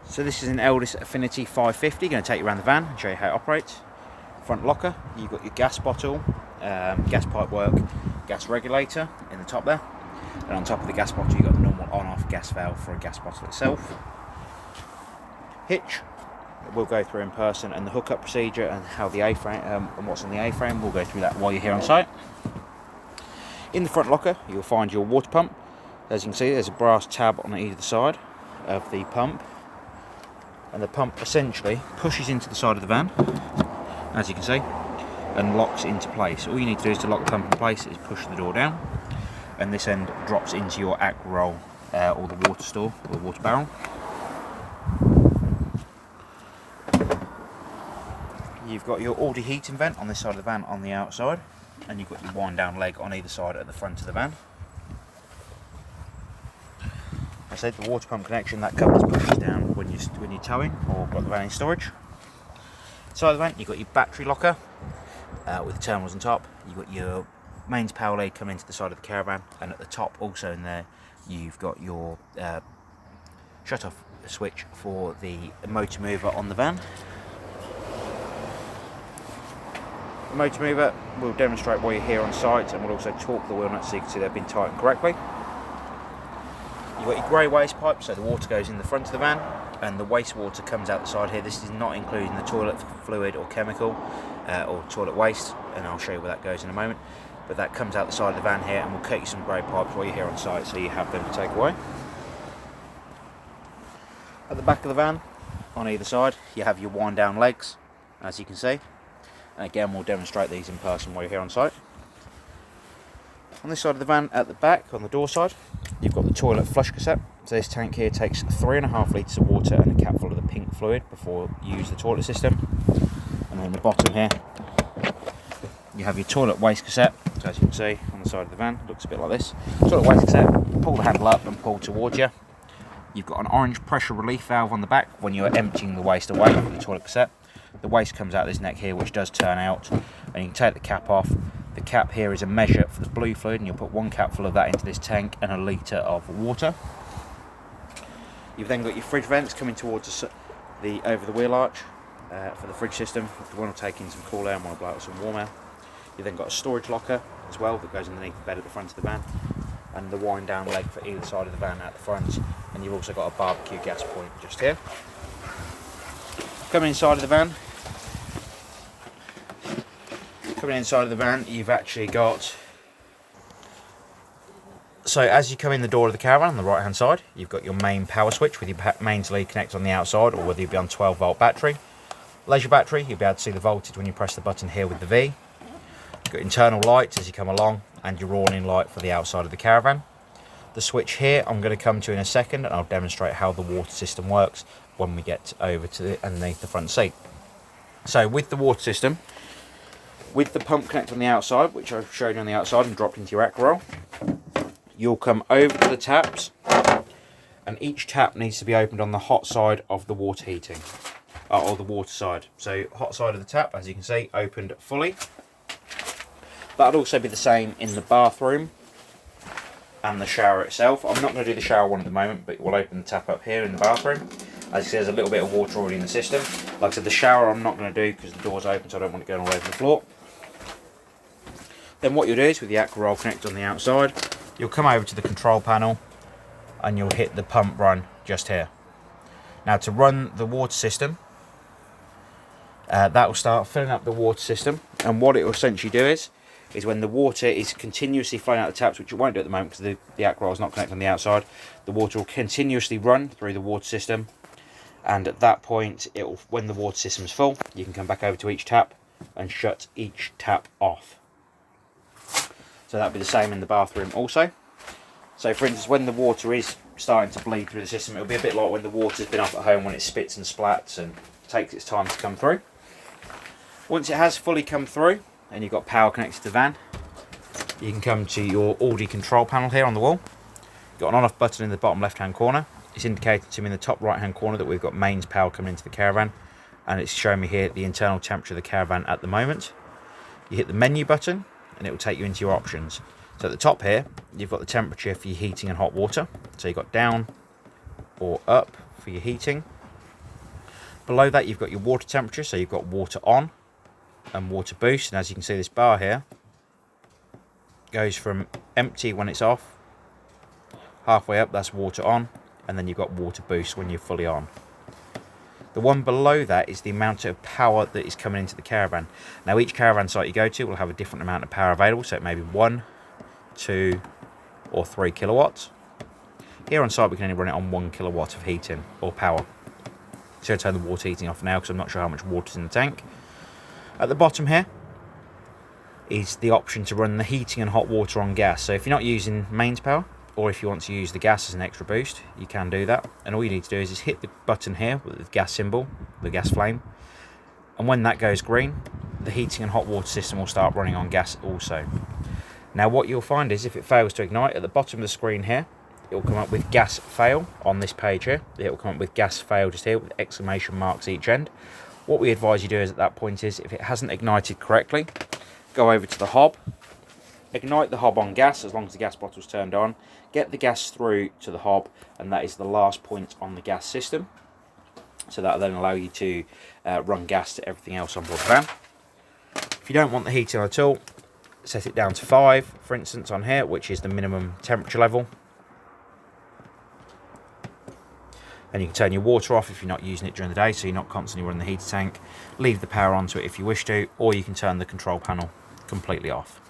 So this is an Elddis Affinity 550, going to take you around the van and show you how it operates. Front locker, you've got your gas bottle, gas pipe work, gas regulator in the top there. And on top of the gas bottle you've got the normal on-off gas valve for a gas bottle itself. Hitch, we'll go through in person, and the hookup procedure and how the A-frame and what's on the A-frame, we'll go through that while you're here on site. In the front locker you'll find your water pump. As you can see, there's a brass tab on either side of the pump, and the pump essentially pushes into the side of the van, as you can see, and locks into place. All you need to do is to lock the pump in place is push the door down, and this end drops into your aqua roll or the water store or the water barrel. You've got your Aldi heating vent on this side of the van on the outside, and you've got your wind down leg on either side at the front of the van. I said the water pump connection, that cover pushes down when you're towing or got the van in storage. Side of the van you've got your battery locker with the terminals on top. You've got your mains power lead coming into the side of the caravan, and at the top also in there you've got your shut off switch for the motor mover on the van. The motor mover will demonstrate while you're here on site, and we'll also torque the wheel nuts so you can see they've been tightened correctly. You've got your grey waste pipe, so the water goes in the front of the van and the wastewater comes out the side here. This is not including the toilet fluid or chemical or toilet waste, and I'll show you where that goes in a moment. But that comes out the side of the van here, and we'll cut you some grey pipes while you're here on site so you have them to take away. At the back of the van, on either side, you have your wind down legs, as you can see. And again, we'll demonstrate these in person while you're here on site. On this side of the van, at the back, on the door side, you've got the toilet flush cassette. So this tank here takes 3.5 litres of water and a cap full of the pink fluid before you use the toilet system. And then the bottom here, you have your toilet waste cassette. So as you can see on the side of the van, it looks a bit like this. Toilet waste cassette, pull the handle up and pull towards you. You've got an orange pressure relief valve on the back when you're emptying the waste away from the toilet cassette. The waste comes out this neck here, which does turn out, and you can take the cap off. The cap here is a measure for the blue fluid, and you'll put 1 cap full of that into this tank and a litre of water. You've then got your fridge vents coming towards the over the wheel arch for the fridge system. If you want to take in some cool air and want to blow out some warm air. You've then got a storage locker as well that goes underneath the bed at the front of the van, and the wind down leg for either side of the van at the front, and you've also got a barbecue gas point just here. Coming inside of the van, you've actually got, so as you come in the door of the caravan on the right hand side, you've got your main power switch with your mains lead connected on the outside, or whether you be on 12 volt battery. Leisure battery, you'll be able to see the voltage when you press the button here with the V. You've got internal lights as you come along, and your awning light for the outside of the caravan. The switch here I'm going to come to in a second, and I'll demonstrate how the water system works when we get over to underneath the front seat. So with the water system, with the pump connected on the outside, which I've showed you on the outside and dropped into your aqua roll, you'll come over to the taps, and each tap needs to be opened on the hot side of the water heating, or the water side. So hot side of the tap, as you can see, opened fully. That'll also be the same in the bathroom and the shower itself. I'm not going to do the shower one at the moment, but we'll open the tap up here in the bathroom. As you see, there's a little bit of water already in the system. Like I said, the shower I'm not going to do because the door's open, so I don't want it going all over the floor. Then what you'll do is, with the aqua roll connected on the outside, you'll come over to the control panel and you'll hit the pump run just here. Now to run the water system, that will start filling up the water system, and what it will essentially do is when the water is continuously flowing out the taps, which it won't do at the moment because the aqua roll is not connected on the outside, the water will continuously run through the water system, and at that point, when the water system is full, you can come back over to each tap and shut each tap off. So that'll be the same in the bathroom also. So for instance, when the water is starting to bleed through the system, it'll be a bit like when the water's been off at home, when it spits and splats and takes its time to come through. Once it has fully come through and you've got power connected to the van, you can come to your Aldi control panel here on the wall. You've got an on-off button in the bottom left-hand corner. It's indicated to me in the top right-hand corner that we've got mains power coming into the caravan, and it's showing me here the internal temperature of the caravan at the moment. You hit the menu button and it will take you into your options. So at the top here, you've got the temperature for your heating and hot water. So you've got down or up for your heating, Below that you've got your water temperature, so you've got water on and water boost, and as you can see, this bar here goes from empty when it's off, halfway up that's water on, and then you've got water boost when you're fully on. The one below that is the amount of power that is coming into the caravan. Now each caravan site you go to will have a different amount of power available, so it may be 1, 2 or 3 kilowatts. Here on site we can only run it on 1 kilowatt of heating or power. So I'll turn the water heating off now because I'm not sure how much water is in the tank. At the bottom here is the option to run the heating and hot water on gas. So if you're not using mains power, or if you want to use the gas as an extra boost, you can do that. And all you need to do is just hit the button here with the gas symbol, the gas flame. And when that goes green, the heating and hot water system will start running on gas also. Now what you'll find is if it fails to ignite, at the bottom of the screen here, it will come up with gas fail on this page here. It will come up with gas fail just here with exclamation marks each end. What we advise you do is at that point is if it hasn't ignited correctly, go over to the hob, ignite the hob on gas as long as the gas bottle's turned on, get the gas through to the hob, and that is the last point on the gas system. So that will then allow you to run gas to everything else on board the van. If you don't want the heating at all, set it down to 5, for instance, on here, which is the minimum temperature level. And you can turn your water off if you're not using it during the day, so you're not constantly running the heater tank. Leave the power onto it if you wish to, or you can turn the control panel completely off.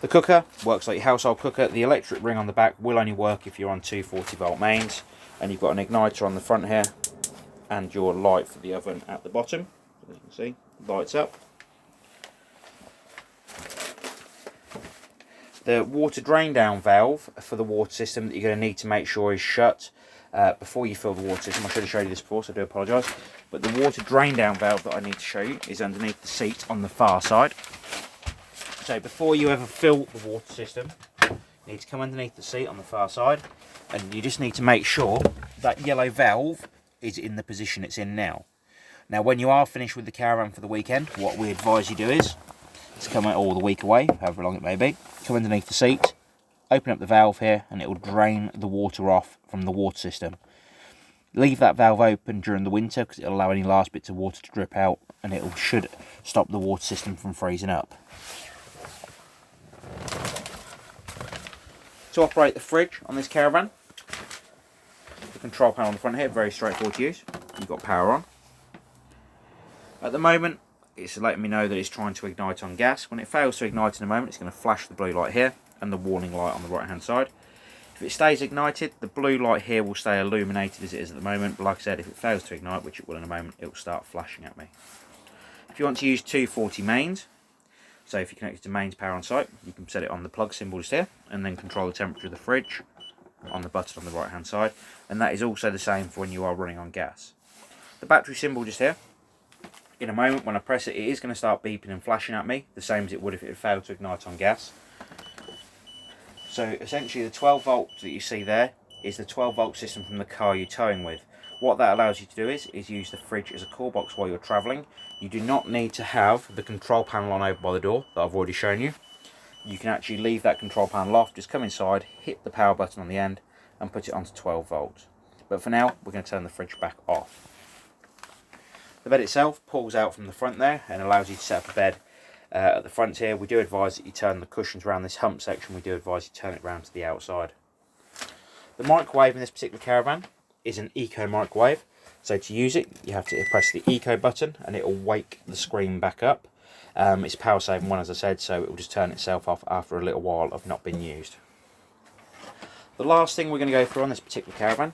The cooker works like your household cooker. The electric ring on the back will only work if you're on 240 volt mains, and you've got an igniter on the front here and your light for the oven at the bottom. As you can see, lights up. The water drain down valve for the water system that you're going to need to make sure is shut before you fill the water system. I should have showed you this before, so I do apologise. But the water drain down valve that I need to show you is underneath the seat on the far side. So before you ever fill the water system, you need to come underneath the seat on the far side, and you just need to make sure that yellow valve is in the position it's in now. Now when you are finished with the caravan for the weekend, what we advise you do is to come out all the week away, however long it may be, come underneath the seat, open up the valve here, and it will drain the water off from the water system. Leave that valve open during the winter because it will allow any last bits of water to drip out, and it should stop the water system from freezing up. To operate the fridge on this caravan, the control panel on the front here, very straightforward to use. You've got power on. At the moment, it's letting me know that it's trying to ignite on gas. When it fails to ignite in a moment, it's going to flash the blue light here and the warning light on the right hand side. If it stays ignited, the blue light here will stay illuminated as it is at the moment, but like I said, if it fails to ignite, which it will in a moment, it will start flashing at me. If you want to use 240 mains, so if you connect it to mains power on site, you can set it on the plug symbol just here, and then control the temperature of the fridge on the button on the right hand side, and that is also the same for when you are running on gas. The battery symbol just here, in a moment when I press it, it is going to start beeping and flashing at me, the same as it would if it had failed to ignite on gas. So essentially the 12 volts that you see there is the 12 volt system from the car you're towing with. What that allows you to do is use the fridge as a call box while you're travelling. You do not need to have the control panel on over by the door that I've already shown you. You can actually leave that control panel off, just come inside, hit the power button on the end and put it onto 12 volts. But for now, we're going to turn the fridge back off. The bed itself pulls out from the front there and allows you to set up a bed at the front here. We do advise that you turn the cushions around this hump section. We do advise you turn it around to the outside. The microwave in this particular caravan is an eco microwave. So to use it, you have to press the eco button and it will wake the screen back up. It's a power saving one, as I said, so it will just turn itself off after a little while of not being used. The last thing we're going to go through on this particular caravan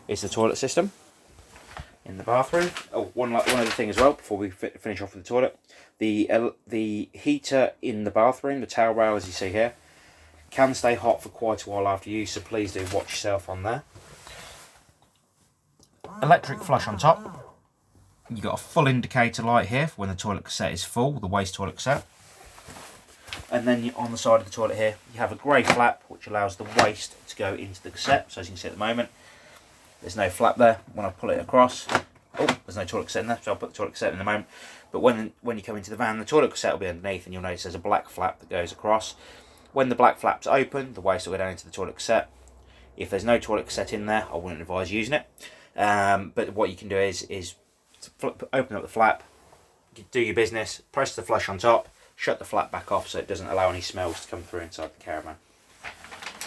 is the toilet system in the bathroom. Oh, one other thing as well before we finish off with the toilet. The heater in the bathroom, the towel rail as you see here, can stay hot for quite a while after use, so please do watch yourself on there. Electric flush on top. You've got a full indicator light here for when the toilet cassette is full, the waste toilet cassette. And then on the side of the toilet here, you have a grey flap which allows the waste to go into the cassette. So as you can see at the moment, there's no flap there. When I pull it across, oh, there's no toilet cassette in there, so I'll put the toilet cassette in the moment. But when you come into the van, the toilet cassette will be underneath, and you'll notice there's a black flap that goes across. When the black flap's open, the waste will go down into the toilet cassette. If there's no toilet cassette in there, I wouldn't advise using it. But what you can do is open up the flap, do your business, press the flush on top, shut the flap back off so it doesn't allow any smells to come through inside the caravan.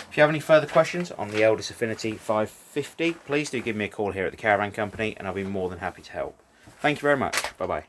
If you have any further questions on the Elddis Affinity 550, please do give me a call here at the Caravan Company and I'll be more than happy to help. Thank you very much. Bye bye.